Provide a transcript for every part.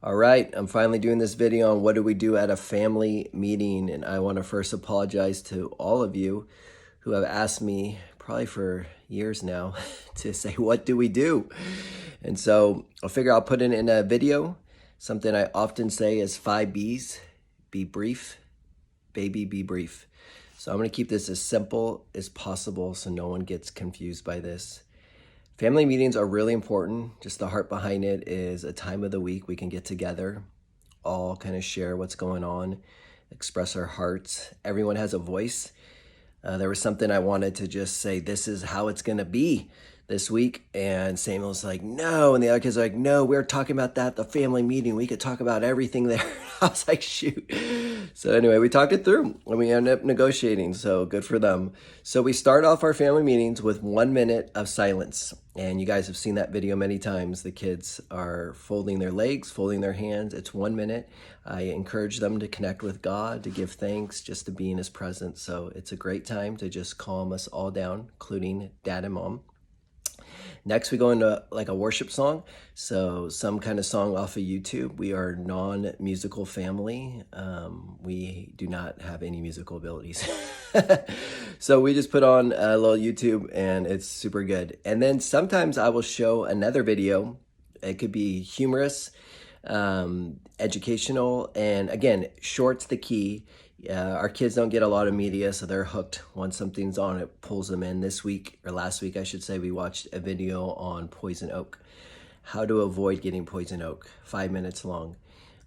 All right, I'm finally doing this video on what do we do at a family meeting, and I want to first apologize to all of you who have asked me probably for years now to say what do we do. And so I figure I'll put it in a video. Something I often say is 5 B's: be brief, baby, be brief. So I'm going to keep this as simple as possible so no one gets confused by this. Family meetings are really important. Just the heart behind it is a time of the week we can get together, all kind of share what's going on, express our hearts. Everyone has a voice. There was something I wanted to just say, this is how it's going to be this week. And Samuel's like, no. And the other kids are like, no, we were talking about that, the family meeting. We could talk about everything there. I was like, shoot. So anyway, we talked it through and we ended up negotiating. So good for them. So we start off our family meetings with 1 minute of silence. And you guys have seen that video many times. The kids are folding their legs, folding their hands. It's 1 minute. I encourage them to connect with God, to give thanks, just to be in his presence. So it's a great time to just calm us all down, including dad and mom. Next, we go into like a worship song. So some kind of song off of YouTube. We are non-musical family. We do not have any musical abilities. So we just put on a little YouTube and it's super good. And then sometimes I will show another video. It could be humorous, educational, and again, short's the key. Our kids don't get a lot of media, so they're hooked. Once something's on, it pulls them in. This week, or last week, I should say, we watched a video on poison oak. How to avoid getting poison oak. 5 minutes long.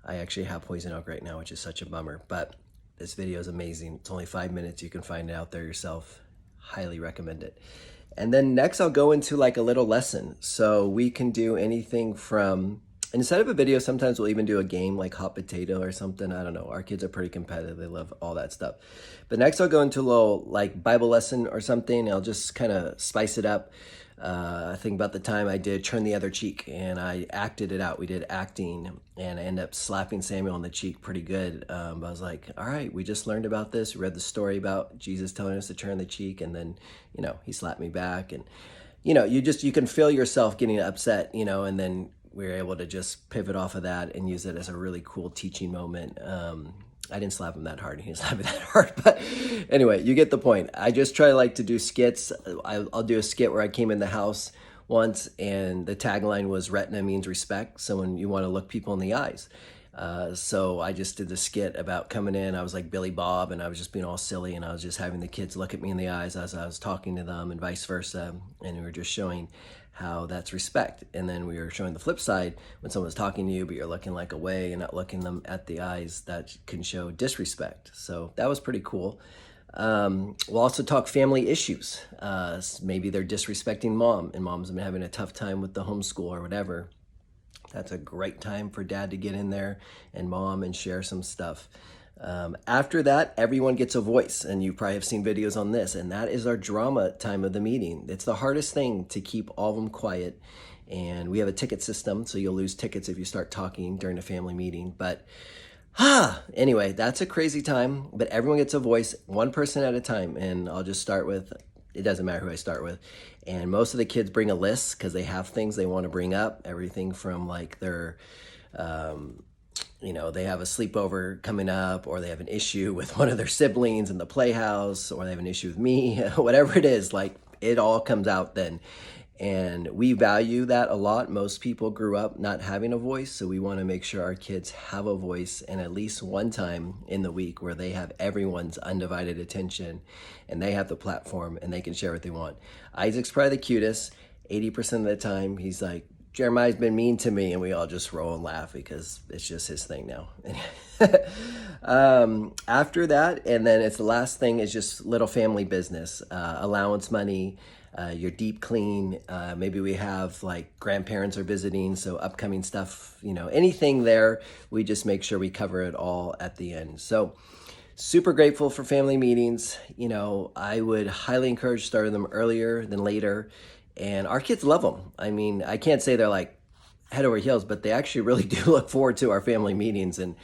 I actually have poison oak right now, which is such a bummer. But this video is amazing. It's only 5 minutes. You can find it out there yourself. Highly recommend it. And then next, I'll go into like a little lesson. So we can do anything from... Instead of a video, sometimes we'll even do a game like hot potato or something. I don't know. Our kids are pretty competitive. They love all that stuff. But next I'll go into a little like Bible lesson or something. I'll just kind of spice it up. I think about the time I did Turn the Other Cheek and I acted it out. We did acting and I ended up slapping Samuel on the cheek pretty good. But I was like, all right, we just learned about this. We read the story about Jesus telling us to turn the cheek and then, he slapped me back. And, you can feel yourself getting upset, and then we were able to just pivot off of that and use it as a really cool teaching moment. I didn't slap him that hard. He didn't slap me that hard. But anyway, you get the point. I just try to do skits. I'll do a skit where I came in the house once and the tagline was retina means respect. So when you want to look people in the eyes. So I just did the skit about coming in. I was like Billy Bob and I was just being all silly and I was just having the kids look at me in the eyes as I was talking to them and vice versa. And we were just showing how that's respect. And then we were showing the flip side when someone's talking to you, but you're looking like away and not looking them at the eyes, that can show disrespect. So that was pretty cool. We'll also talk family issues. Maybe they're disrespecting mom and mom's been having a tough time with the homeschool or whatever. That's a great time for dad to get in there and mom and share some stuff. After that, everyone gets a voice, and you probably have seen videos on this, and that is our drama time of the meeting. It's the hardest thing to keep all of them quiet, and we have a ticket system, so you'll lose tickets if you start talking during a family meeting. But anyway, that's a crazy time, but everyone gets a voice, one person at a time, and I'll just start with, it doesn't matter who I start with. And most of the kids bring a list because they have things they want to bring up, everything from like their... they have a sleepover coming up, or they have an issue with one of their siblings in the playhouse, or they have an issue with me, whatever it is, like it all comes out then. And we value that a lot. Most people grew up not having a voice, so we want to make sure our kids have a voice and at least one time in the week where they have everyone's undivided attention and they have the platform and they can share what they want. Isaac's probably the cutest. 80% of the time, he's like, Jeremiah's been mean to me, and we all just roll and laugh because it's just his thing now. After that, and then it's the last thing is just little family business, allowance money, your deep clean. Maybe we have like grandparents are visiting, so upcoming stuff, anything there, we just make sure we cover it all at the end. So super grateful for family meetings. I would highly encourage starting them earlier than later. And our kids love them. I mean, I can't say they're like head over heels, but they actually really do look forward to our family meetings. And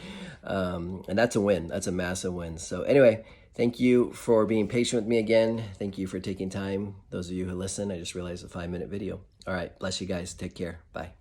that's a win. That's a massive win. So anyway, thank you for being patient with me again. Thank you for taking time. Those of you who listen, I just realized a 5-minute video. All right. Bless you guys. Take care. Bye.